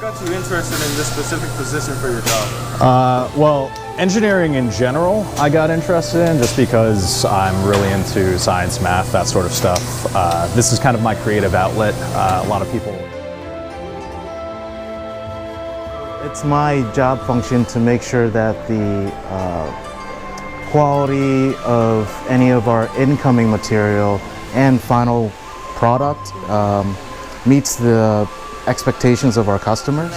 got you interested in this specific position for your job? Well, engineering in general I got interested in just because I'm really into science, math, that sort of stuff. This is kind of my creative outlet. A lot of people... It's my job function to make sure that the quality of any of our incoming material and final product meets the expectations of our customers.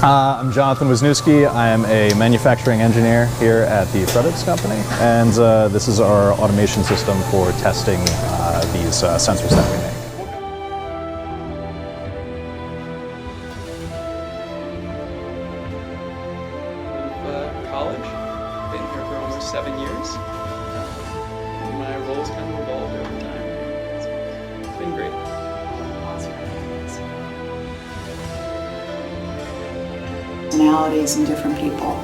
I'm Jonathan Wisniewski. I am a manufacturing engineer here at the Frederick's company, and this is our automation system for testing these sensors that we make. College, been here for almost 7 years. My roles kind of evolved over time. It's been great. Personalities and different people.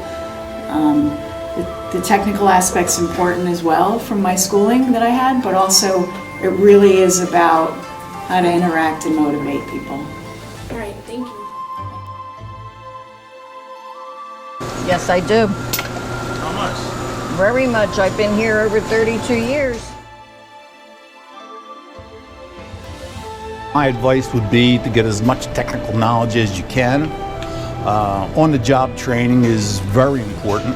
The technical aspect's important as well from my schooling that I had, but also it really is about how to interact and motivate people. All right, thank you. Yes, I do. How much? Very much. I've been here over 32 years. My advice would be to get as much technical knowledge as you can. On-the-job training is very important.